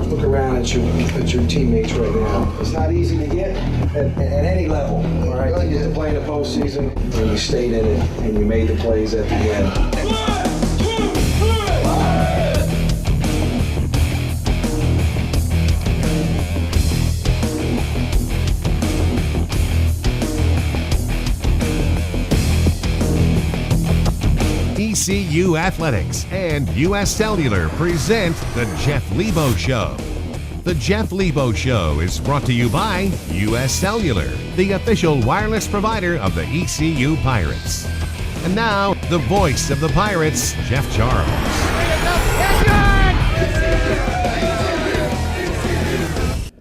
Look around at your teammates right now. It's not easy to get at any level. All right, you get to play in the postseason, and you stayed in it, and you made the plays at the end. ECU Athletics and U.S. Cellular present The Jeff Lebo Show. The Jeff Lebo Show is brought to you by U.S. Cellular, the official wireless provider of the ECU Pirates. And now, the voice of the Pirates, Jeff Charles.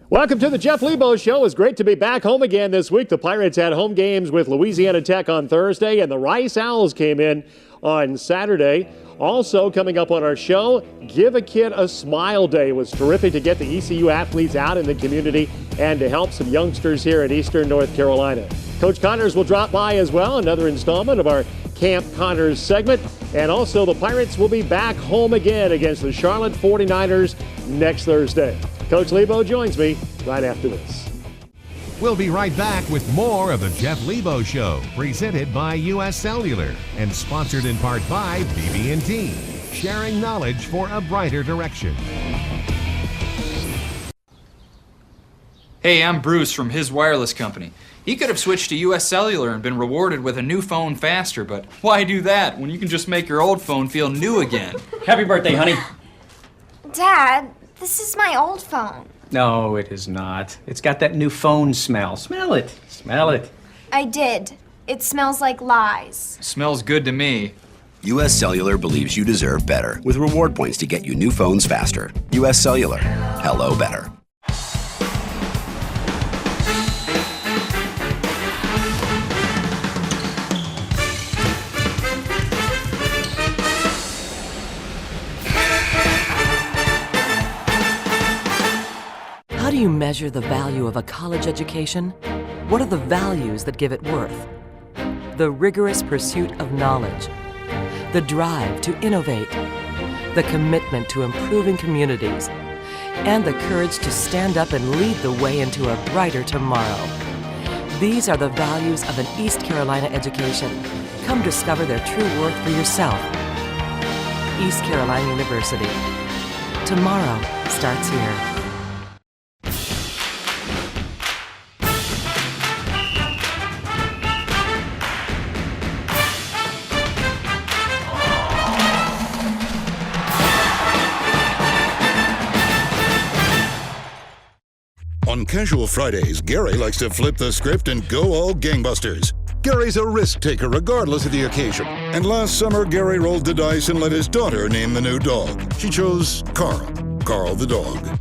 Welcome to the Jeff Lebo Show. It's great to be back home again this week. The Pirates had home games with Louisiana Tech on Thursday, and the Rice Owls came in on Saturday. Also coming up on our show, Give a Kid a Smile Day. It was terrific to get the ECU athletes out in the community and to help some youngsters here in Eastern North Carolina. Coach Connors will drop by as well, another installment of our Camp Connors segment. And also the Pirates will be back home again against the Charlotte 49ers next Thursday. Coach Lebo joins me right after this. We'll be right back with more of the Jeff Lebo Show, presented by U.S. Cellular and sponsored in part by BB&T, sharing knowledge for a brighter direction. Hey, I'm Bruce from his wireless company. He could have switched to U.S. Cellular and been rewarded with a new phone faster, but why do that when you can just make your old phone feel new again? Happy birthday, honey. Dad, this is my old phone. No, it is not. It's got that new phone smell. Smell it. Smell it. I did. It smells like lies. Smells good to me. U.S. Cellular believes you deserve better with reward points to get you new phones faster. U.S. Cellular. Hello better. How do you measure the value of a college education? What are the values that give it worth? The rigorous pursuit of knowledge, the drive to innovate, the commitment to improving communities, and the courage to stand up and lead the way into a brighter tomorrow. These are the values of an East Carolina education. Come discover their true worth for yourself. East Carolina University. Tomorrow starts here. On Casual Fridays, Gary likes to flip the script and go all gangbusters. Gary's a risk taker regardless of the occasion. And last summer, Gary rolled the dice and let his daughter name the new dog. She chose Carl the dog.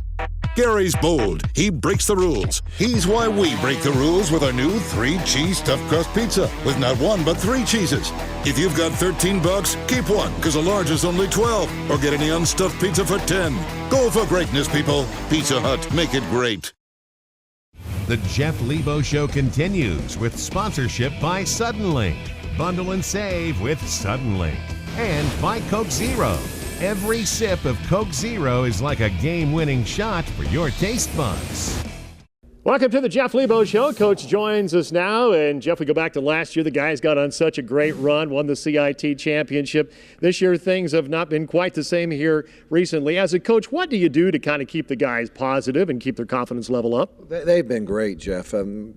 Gary's bold. He breaks the rules. He's why we break the rules with our new 3-cheese stuffed crust pizza with not one but 3 cheeses. If you've got $13, keep one because a large is only $12. Or get any unstuffed pizza for $10. Go for greatness, people. Pizza Hut. Make it great. The Jeff Lebo Show continues with sponsorship by Suddenlink. Bundle and save with Suddenlink. And by Coke Zero. Every sip of Coke Zero is like a game-winning shot for your taste buds. Welcome to the Jeff Lebo Show. Coach joins us now. And Jeff, we go back to last year. The guys got on such a great run, won the CIT championship. This year, things have not been quite the same here recently. As a coach, what do you do to kind of keep the guys positive and keep their confidence level up? They've been great, Jeff.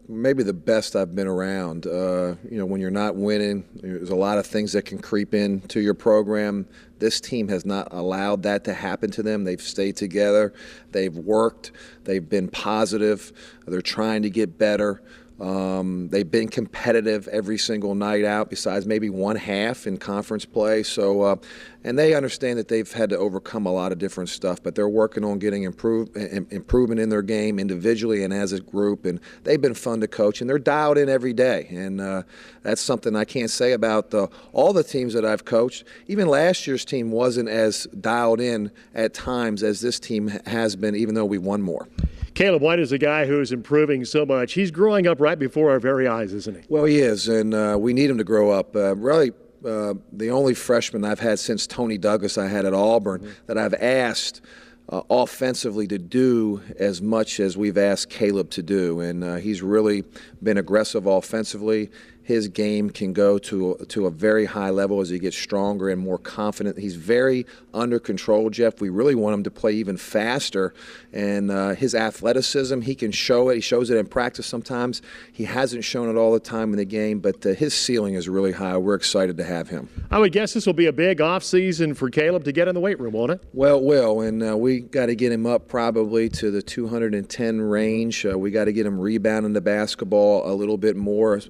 Maybe the best I've been around. When you're not winning, there's a lot of things that can creep into your program. This team has not allowed that to happen to them. They've stayed together. They've worked. They've been positive. They're trying to get better. They've been competitive every single night out, besides maybe one half in conference play. So, and they understand that they've had to overcome a lot of different stuff, but they're working on getting improvement in their game individually and as a group. And they've been fun to coach, and they're dialed in every day. And that's something I can't say about all the teams that I've coached. Even last year's team wasn't as dialed in at times as this team has been, even though we won more. Caleb White is a guy who's improving so much. He's growing up right before our very eyes, isn't he? Well, he is, and we need him to grow up. Really, the only freshman I've had since Tony Douglas I had at Auburn that I've asked offensively to do as much as we've asked Caleb to do, and he's really been aggressive offensively. His game can go to a very high level as he gets stronger and more confident. He's very under control, Jeff. We really want him to play even faster, and his athleticism, he can show it. He shows it in practice sometimes. He hasn't shown it all the time in the game, but his ceiling is really high. We're excited to have him. I would guess this will be a big offseason for Caleb to get in the weight room, won't it? Well, it will, and we got to get him up probably to the 210 range. We got to get him rebounding the basketball a little bit more.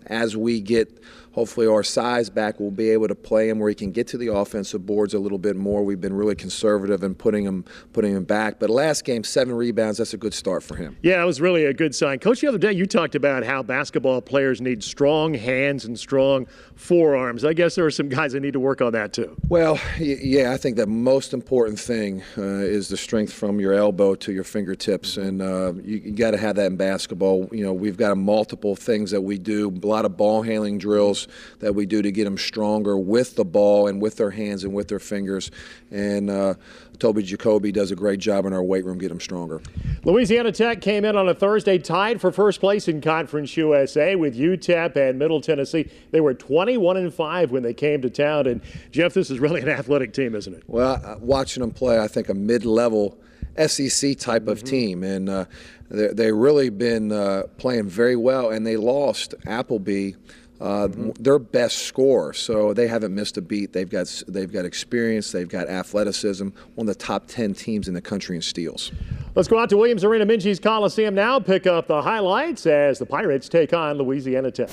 As we get, hopefully, our size back, we'll be able to play him where he can get to the offensive boards a little bit more. We've been really conservative in putting him back. But last game, 7 rebounds, that's a good start for him. Yeah, it was really a good sign. Coach, the other day you talked about how basketball players need strong hands and strong forearms. I guess there are some guys that need to work on that too. Well, yeah, I think the most important thing is the strength from your elbow to your fingertips, and you got to have that in basketball. You know, we've got multiple things that we do, a lot of ball handling drills that we do to get them stronger with the ball and with their hands and with their fingers. And Toby Jacoby does a great job in our weight room, get them stronger. Louisiana Tech came in on a Thursday tied for first place in Conference USA with UTEP and Middle Tennessee. They were 21-5 when they came to town. And, Jeff, this is really an athletic team, isn't it? Well, watching them play, I think a mid-level SEC type of team, and they've really been playing very well, and they lost Appleby, their best scorer, so they haven't missed a beat. They've got experience, they've got athleticism, one of the top 10 teams in the country in steals. Let's go out to Williams Arena, Minges Coliseum now, pick up the highlights as the Pirates take on Louisiana Tech.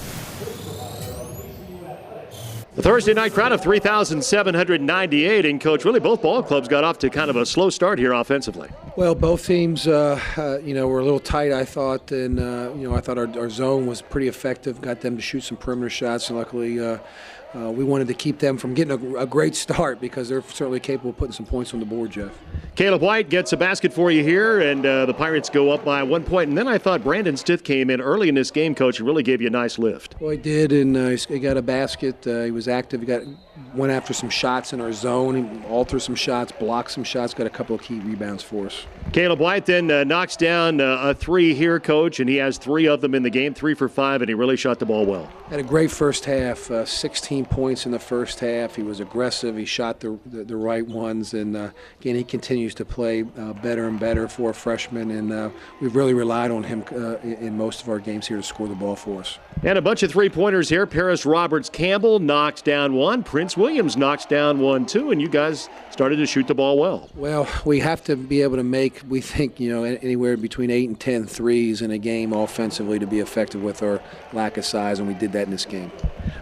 The Thursday night crowd of 3,798, and Coach, really both ball clubs got off to kind of a slow start here offensively. Well, both teams, were a little tight, I thought, and I thought our zone was pretty effective. Got them to shoot some perimeter shots, and luckily we wanted to keep them from getting a great start because they're certainly capable of putting some points on the board, Jeff. Caleb White gets a basket for you here, and the Pirates go up by 1 point. And then I thought Brandon Stith came in early in this game, Coach, and really gave you a nice lift. Well, he did, and he got a basket. He was active. He went after some shots in our zone. He altered some shots, blocked some shots, got a couple of key rebounds for us. Caleb White then knocks down a 3 here, Coach, and he has 3 of them in the game, 3 for 5, and he really shot the ball well. Had a great first half, 16 points in the first half. He was aggressive. He shot the right ones, and again, he continues to play better and better for a freshman, and we've really relied on him in most of our games here to score the ball for us. And a bunch of three-pointers here. Paris Roberts-Campbell knocks down 1. Prince Williams knocks down 1, too, and you guys started to shoot the ball well. Well, we have to be able to make, we think, anywhere between 8 and 10 threes in a game offensively to be effective with our lack of size, and we did that in this game.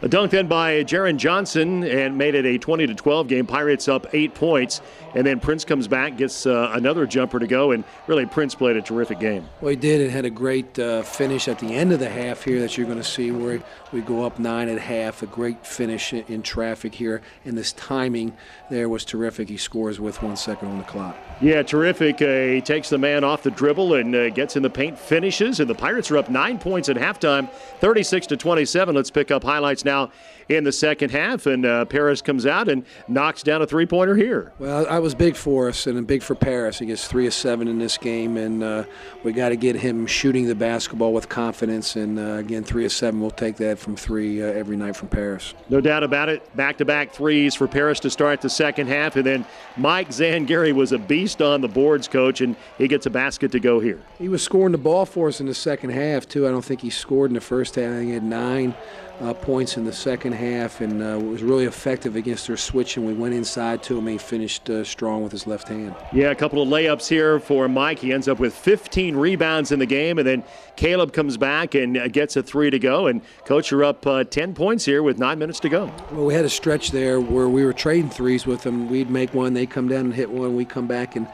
A dunk then by Jaron Johnson and made it a 20-12 game. Pirates up 8 points, and then Prince comes back, gets another jumper to go, and really Prince played a terrific game. Well, he did, and had a great finish at the end of the half here that you're going to see where we go up 9 at half. A great finish in traffic here, and this timing there was terrific. He scores with 1 second on the clock. Yeah, terrific. He takes the man off the dribble and gets in the paint, finishes, and the Pirates are up 9 points at halftime, 36-27. Let's pick up highlights now in the second half, and Paris comes out and knocks down a three-pointer here. Well, I was big for us and big for Paris. He gets 3 of 7 in this game, and we got to get him shooting the basketball with confidence, and again, 3 of 7. We'll take that from 3 every night from Paris. No doubt about it. Back-to-back threes for Paris to start the second half, and then Mike Zangari was a beast on the boards, Coach, and he gets a basket to go here. He was scoring the ball for us in the second half, too. I don't think he scored in the first half. I think he had 9 points in the second half, and was really effective against their switch, and we went inside to him, and he finished strong with his left hand. Yeah, a couple of layups here for Mike. He ends up with 15 rebounds in the game, and then Caleb comes back and gets a 3 to go, and Coach, you're up 10 points here with 9 minutes to go. Well, we had a stretch there where we were trading threes with them. We'd make one, they'd come down and hit one, we come back and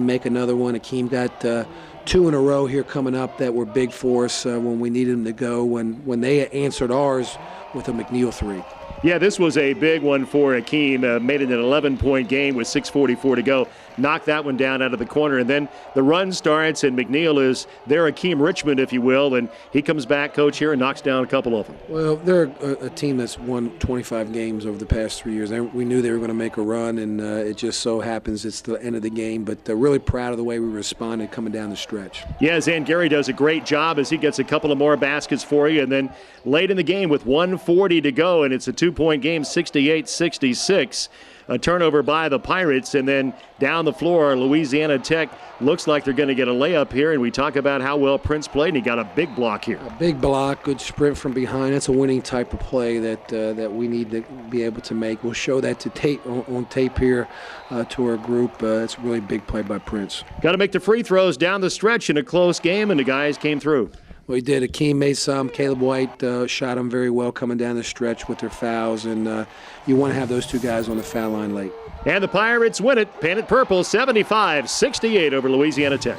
make another one. Akeem got 2 in a row here coming up that were big for us when we needed them to go, when they answered ours with a McNeil 3. Yeah, this was a big one for Akeem. Made it an 11-point game with 6:44 to go. knocked that one down out of the corner. And then the run starts, and McNeil is their Akeem Richmond, if you will, and he comes back, Coach, here and knocks down a couple of them. Well, they're a team that's won 25 games over the past 3 years. We knew they were going to make a run, and it just so happens it's the end of the game. But they're really proud of the way we responded coming down the stretch. Yeah, Zan Gary does a great job as he gets a couple of more baskets for you. And then late in the game with 1:40 to go, and it's a 2-point game, 68-66. A turnover by the Pirates, and then down the floor, Louisiana Tech looks like they're going to get a layup here, and we talk about how well Prince played, and he got a big block here. A big block, good sprint from behind. That's a winning type of play that we need to be able to make. We'll show that to tape on tape here to our group. It's a really big play by Prince. Got to make the free throws down the stretch in a close game, and the guys came through. Well, he did. Akeem made some. Caleb White shot him very well coming down the stretch with their fouls, and you want to have those two guys on the foul line late. And the Pirates win it, painted purple, 75-68 over Louisiana Tech.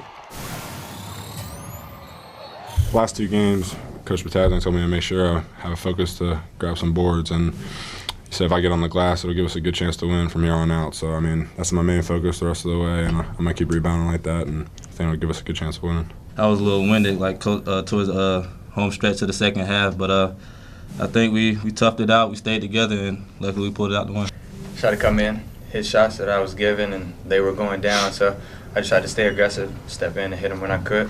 Last 2 games, Coach Batazan told me to make sure I have a focus to grab some boards, and he said if I get on the glass, it'll give us a good chance to win from here on out. So, I mean, that's my main focus the rest of the way, and I'm going to keep rebounding like that, and I think it'll give us a good chance of winning. I was a little winded, like towards home stretch of the second half, but I think we toughed it out. We stayed together, and luckily we pulled it out to win. Tried to come in, hit shots that I was given, and they were going down, so I just tried to stay aggressive, step in and hit them when I could.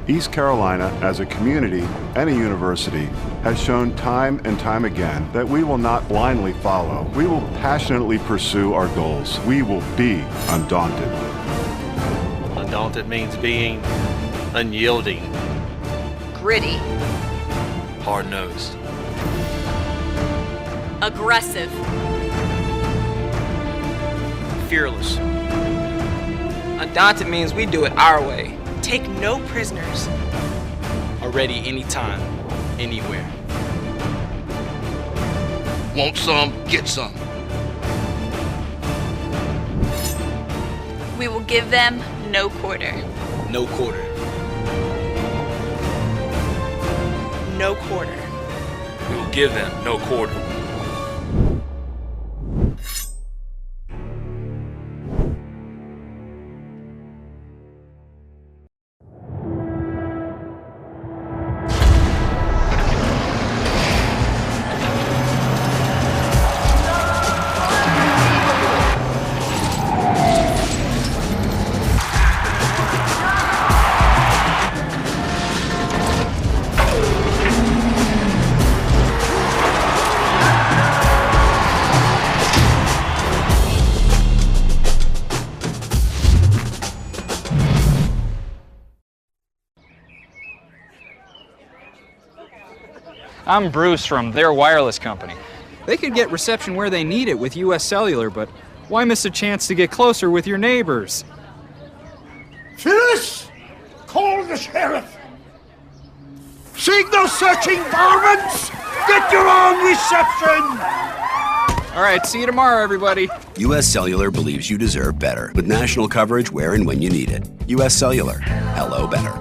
East Carolina, as a community and a university, has shown time and time again that we will not blindly follow. We will passionately pursue our goals. We will be undaunted. Undaunted means being unyielding, gritty, hard-nosed, aggressive, fearless. Undaunted means we do it our way. Take no prisoners. Are ready anytime, anywhere. Want some, get some. We will give them no quarter. No quarter. No quarter. We will give them no quarter. I'm Bruce from their wireless company. They could get reception where they need it with U.S. Cellular, but why miss a chance to get closer with your neighbors? Phyllis! Call the sheriff! Signal searching varmints! Get your own reception! All right, see you tomorrow, everybody. U.S. Cellular believes you deserve better, with national coverage where and when you need it. U.S. Cellular. Hello, better.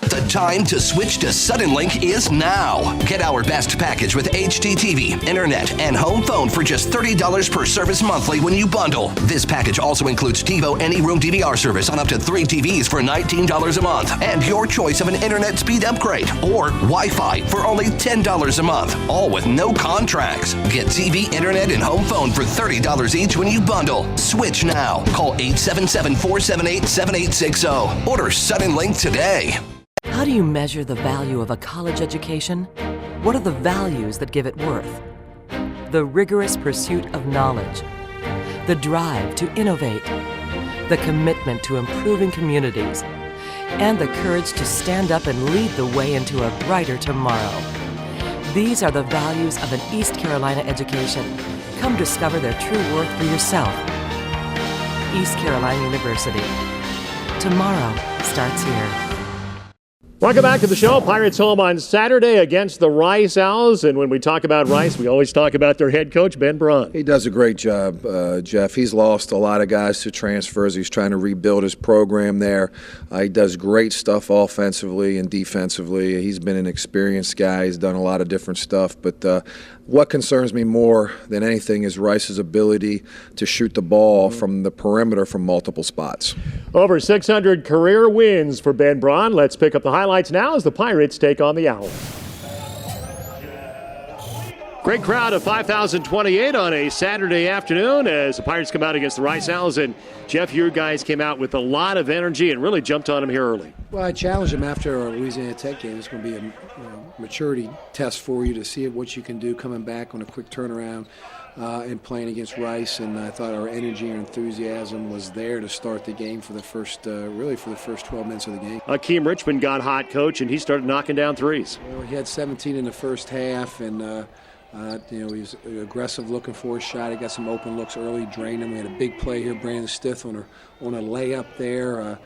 The time to switch to Suddenlink is now. Get our best package with HDTV, internet, and home phone for just $30 per service monthly when you bundle. This package also includes TiVo Any Room DVR service on up to 3 TVs for $19 a month, and your choice of an internet speed upgrade or Wi-Fi for only $10 a month, all with no contracts. Get TV, internet, and home phone for $30 each when you bundle. Switch now. Call 877-478-7860. Order Suddenlink today. How do you measure the value of a college education? What are the values that give it worth? The rigorous pursuit of knowledge, the drive to innovate, the commitment to improving communities, and the courage to stand up and lead the way into a brighter tomorrow. These are the values of an East Carolina education. Come discover their true worth for yourself. East Carolina University. Tomorrow starts here. Welcome back to the show. Pirates home on Saturday against the Rice Owls. And when we talk about Rice, we always talk about their head coach, Ben Braun. He does a great job, Jeff. He's lost a lot of guys to transfers. He's trying to rebuild his program there. He does great stuff offensively and defensively. He's been an experienced guy. He's done a lot of different stuff. But what concerns me more than anything is Rice's ability to shoot the ball from the perimeter from multiple spots. Over 600 career wins for Ben Braun. Let's pick up the highlights now as the Pirates take on the Owls. Great crowd of 5,028 on a Saturday afternoon as the Pirates come out against the Rice Owls. And, Jeff, your guys came out with a lot of energy and really jumped on them here early. Well, I challenged them after our Louisiana Tech game. It's going to be a maturity test for you to see what you can do coming back on a quick turnaround and playing against Rice. And I thought our energy and enthusiasm was there to start the game for the first, really for the first 12 minutes of the game. Akeem Richmond got hot, Coach, and he started knocking down threes. Well, he had 17 in the first half, and he was aggressive looking for a shot. He got some open looks early, drained them. We had a big play here, Brandon Stith on a layup there.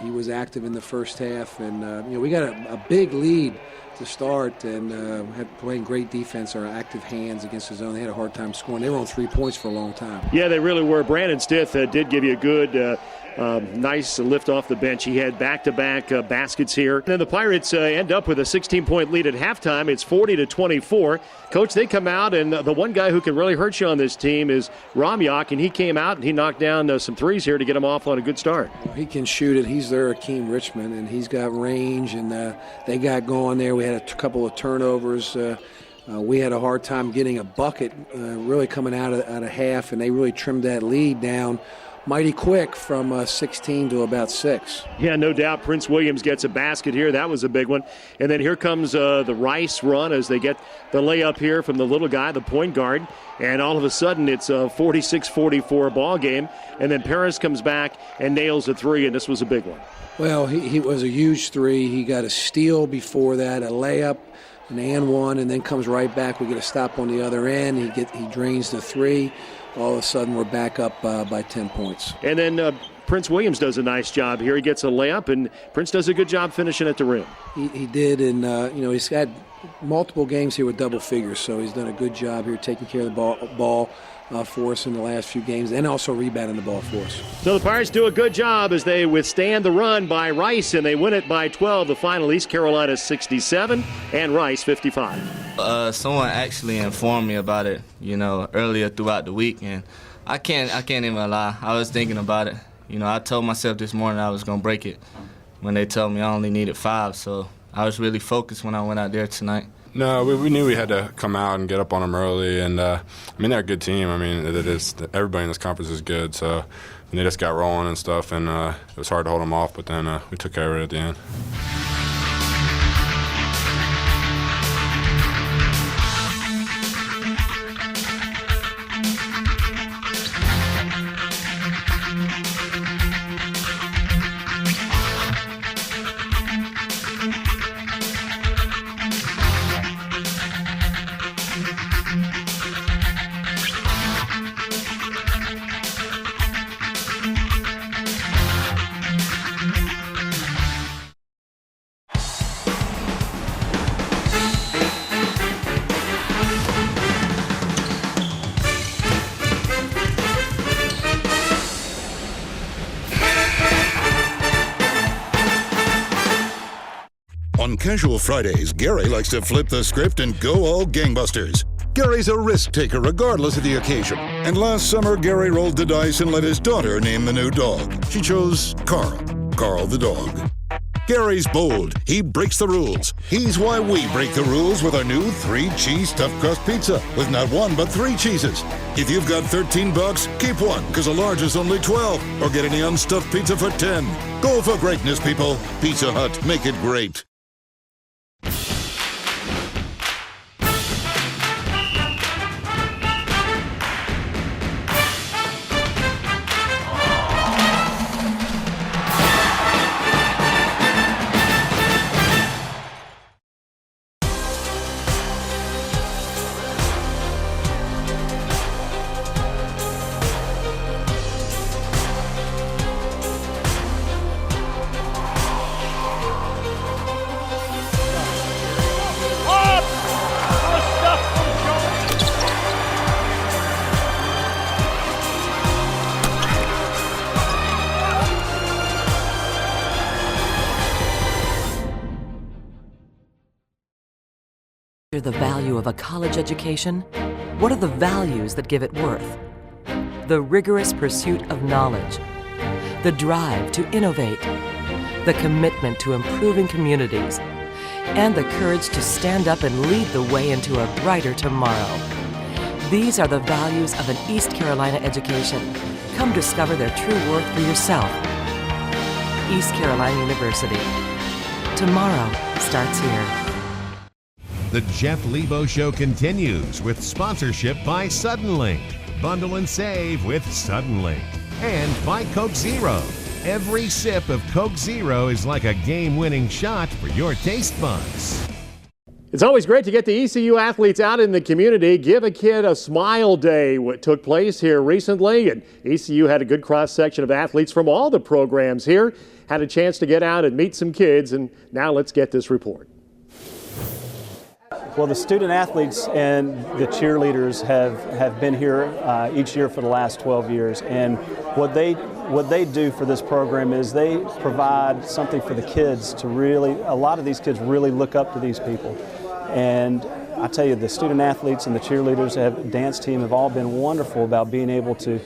He was active in the first half, and we got a big lead to start, and had playing great defense. Our active hands against the zone. They had a hard time scoring. They were on 3 points for a long time. Yeah, they really were. Brandon Stith did give you a good. Nice lift off the bench. He had back-to-back baskets here. And then the Pirates end up with a 16-point lead at halftime. It's 40-24. Coach, they come out, and the one guy who can really hurt you on this team is Ramyak, and he came out and he knocked down some threes here to get him off on a good start. Well, he can shoot it. He's their Akeem Richmond, and he's got range, and they got going there. We had a couple of turnovers. We had a hard time getting a bucket really coming out of half, and they really trimmed that lead down mighty quick from 16 to about 6. Yeah, no doubt. Prince Williams gets a basket here. That was a big one. And then here comes the Rice run as they get the layup here from the little guy, the point guard. And all of a sudden, it's a 46-44 ball game. And then Paris comes back and nails a three, and this was a big one. Well, he was a huge three. He got a steal before that, a layup, an and one, and then comes right back. We get a stop on the other end. He drains the three. All of a sudden, we're back up by 10 points. And then Prince Williams does a nice job here. He gets a layup, and Prince does a good job finishing at the rim. He did, and he's had multiple games here with double figures, so he's done a good job here taking care of the ball for us in the last few games, and also rebounding the ball for us. So the Pirates do a good job as they withstand the run by Rice, and they win it by 12. The final, East Carolina 67 and Rice 55. Someone actually informed me about it, earlier throughout the week, and I can't even lie. I was thinking about it. I told myself this morning I was gonna break it when they told me I only needed 5. So I was really focused when I went out there tonight. No, we knew we had to come out and get up on them early, and they're a good team. Everybody in this conference is good, so they just got rolling and stuff, and it was hard to hold them off, but then we took care of it at the end. On Casual Fridays, Gary likes to flip the script and go all gangbusters. Gary's a risk taker regardless of the occasion. And last summer, Gary rolled the dice and let his daughter name the new dog. She chose Carl the dog. Gary's bold. He breaks the rules. He's why we break the rules with our new 3-cheese stuffed crust pizza with not 1 but 3 cheeses. If you've got $13, keep one because a large is only $12. Or get any unstuffed pizza for $10. Go for greatness, people. Pizza Hut. Make it great. measure the value of a college education? What are the values that give it worth? The rigorous pursuit of knowledge, the drive to innovate, the commitment to improving communities, and the courage to stand up and lead the way into a brighter tomorrow. These are the values of an East Carolina education. Come discover their true worth for yourself. East Carolina University. Tomorrow starts here. The Jeff Lebo Show continues with sponsorship by Suddenlink. Bundle and save with Suddenlink. And by Coke Zero. Every sip of Coke Zero is like a game-winning shot for your taste buds. It's always great to get the ECU athletes out in the community. Give a Kid a Smile Day, what took place here recently, and ECU had a good cross-section of athletes from all the programs here. Had a chance to get out and meet some kids, and now let's get this report. Well, the student athletes and the cheerleaders have been here each year for the last 12 years, and what they do for this program is they provide something for the kids to really, a lot of these kids really look up to these people. And I tell you, the student athletes and the cheerleaders, dance team have all been wonderful about being able to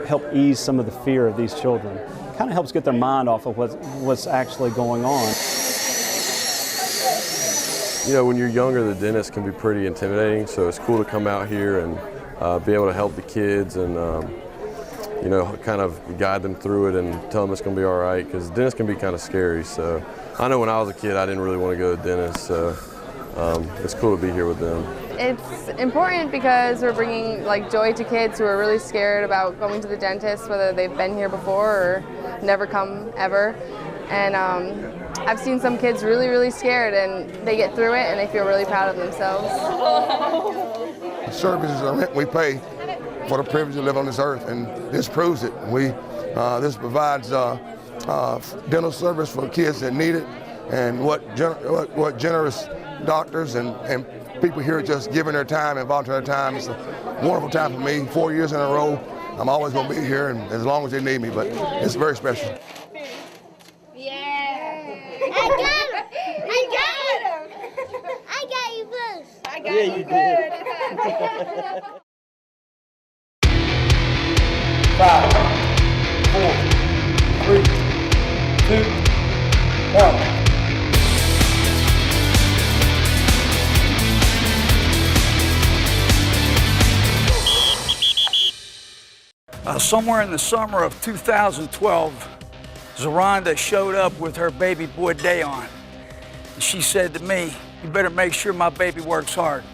help ease some of the fear of these children. It kind of helps get their mind off of what's actually going on. You know, when you're younger, the dentist can be pretty intimidating, so it's cool to come out here and be able to help the kids and, you know, kind of guide them through it and tell them it's going to be all right, because dentists can be kind of scary. So I know when I was a kid, I didn't really want to go to the dentist, so it's cool to be here with them. It's important because we're bringing joy to kids who are really scared about going to the dentist, whether they've been here before or never come ever. And I've seen some kids really, really scared, and they get through it and they feel really proud of themselves. The services are rent we pay for the privilege to live on this earth, and this proves it. This provides dental service for kids that need it, and what generous doctors and people here just giving their time and volunteering their time. It's a wonderful time for me. 4 years in a row. I'm always going to be here, and as long as they need me, but it's very special. I got him! I got you first. I got you good. 5, 4, 3, 2, 1. Somewhere in the summer of 2012, Zoronda showed up with her baby boy Dayon. And she said to me, "You better make sure my baby works hard."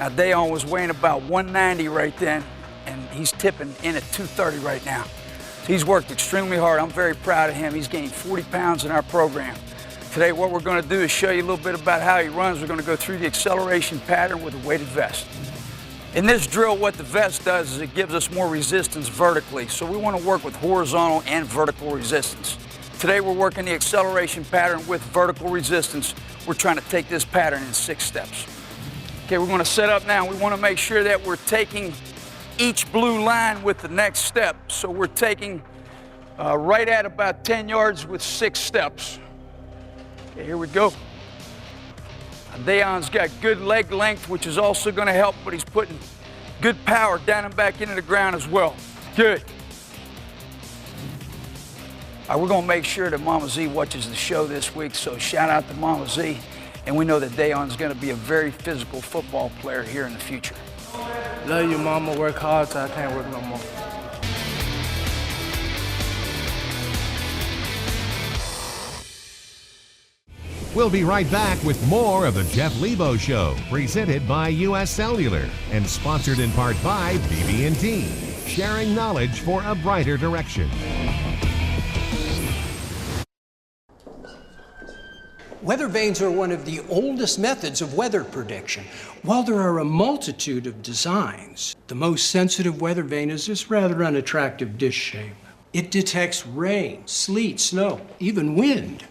Now Dayon was weighing about 190 right then, and he's tipping in at 230 right now. So he's worked extremely hard. I'm very proud of him. He's gained 40 pounds in our program. Today what we're going to do is show you a little bit about how he runs. We're going to go through the acceleration pattern with a weighted vest. In this drill, what the vest does is it gives us more resistance vertically, so we want to work with horizontal and vertical resistance. Today we're working the acceleration pattern with vertical resistance. We're trying to take this pattern in 6 steps. Okay, we're going to set up now. We want to make sure that we're taking each blue line with the next step. So we're taking right at about 10 yards with 6 steps. Okay, here we go. Dayon's got good leg length, which is also going to help, but he's putting good power down and back into the ground as well. Good. All right, we're going to make sure that Mama Z watches the show this week, so shout out to Mama Z. And we know that Dayon's going to be a very physical football player here in the future. Love you, Mama. Work hard till I can't work no more. We'll be right back with more of the Jeff Lebo Show, presented by U.S. Cellular and sponsored in part by BB&T, sharing knowledge for a brighter direction. Weather vanes are one of the oldest methods of weather prediction. While there are a multitude of designs, the most sensitive weather vane is this rather unattractive dish shape. It detects rain, sleet, snow, even wind.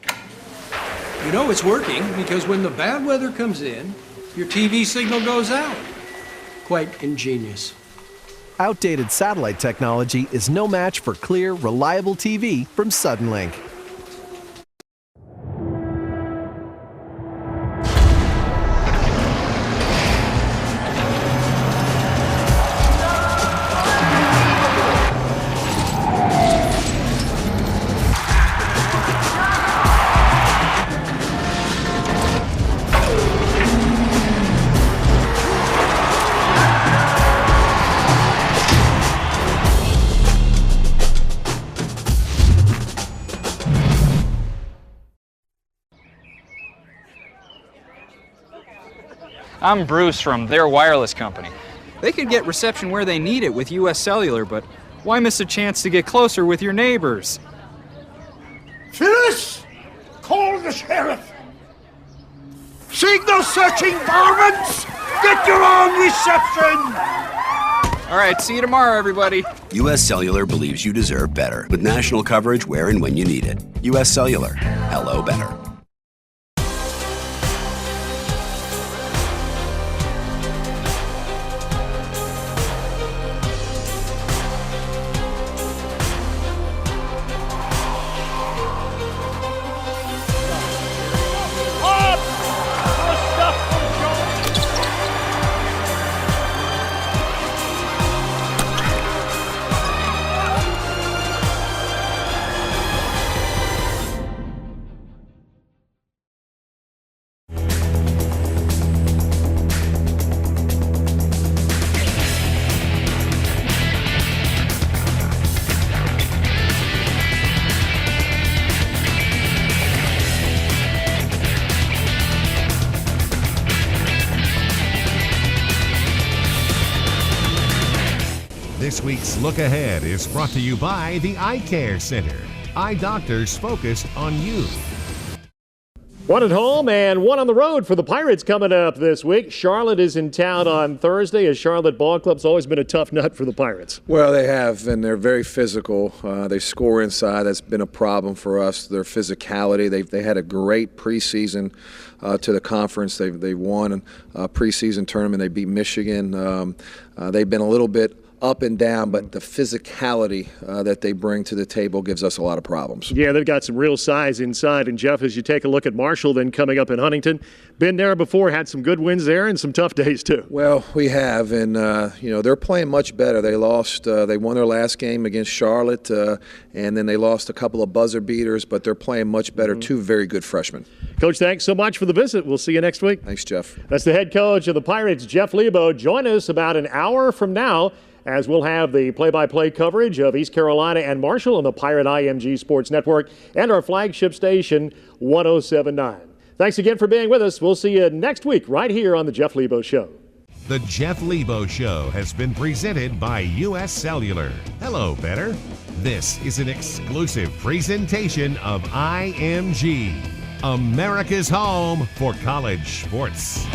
You know it's working because when the bad weather comes in, your TV signal goes out. Quite ingenious. Outdated satellite technology is no match for clear, reliable TV from Suddenlink. I'm Bruce from their wireless company. They could get reception where they need it with U.S. Cellular, but why miss a chance to get closer with your neighbors? Phyllis! Call the sheriff! Signal searching varmints! Get your own reception! All right, see you tomorrow, everybody. U.S. Cellular believes you deserve better, with national coverage where and when you need it. U.S. Cellular. Hello, better. This week's Look Ahead is brought to you by the Eye Care Center. Eye doctors focused on you. One at home and one on the road for the Pirates coming up this week. Charlotte is in town on Thursday. A Charlotte ball club's always been a tough nut for the Pirates. Well, they have, and they're very physical. They score inside. That's been a problem for us, their physicality. They had a great preseason to the conference. They won a preseason tournament. They beat Michigan. They've been a little bit up and down, but the physicality that they bring to the table gives us a lot of problems. Yeah, they've got some real size inside. And, Jeff, as you take a look at Marshall then coming up in Huntington, been there before, had some good wins there and some tough days too. Well, we have, and, they're playing much better. They lost, they won their last game against Charlotte, and then they lost a couple of buzzer beaters, but they're playing much better. Two very good freshmen. Coach, thanks so much for the visit. We'll see you next week. Thanks, Jeff. That's the head coach of the Pirates, Jeff Lebo. Join us about an hour from now, as we'll have the play-by-play coverage of East Carolina and Marshall on the Pirate IMG Sports Network and our flagship station, 107.9. Thanks again for being with us. We'll see you next week right here on The Jeff Lebo Show. The Jeff Lebo Show has been presented by U.S. Cellular. Hello, better. This is an exclusive presentation of IMG, America's home for college sports.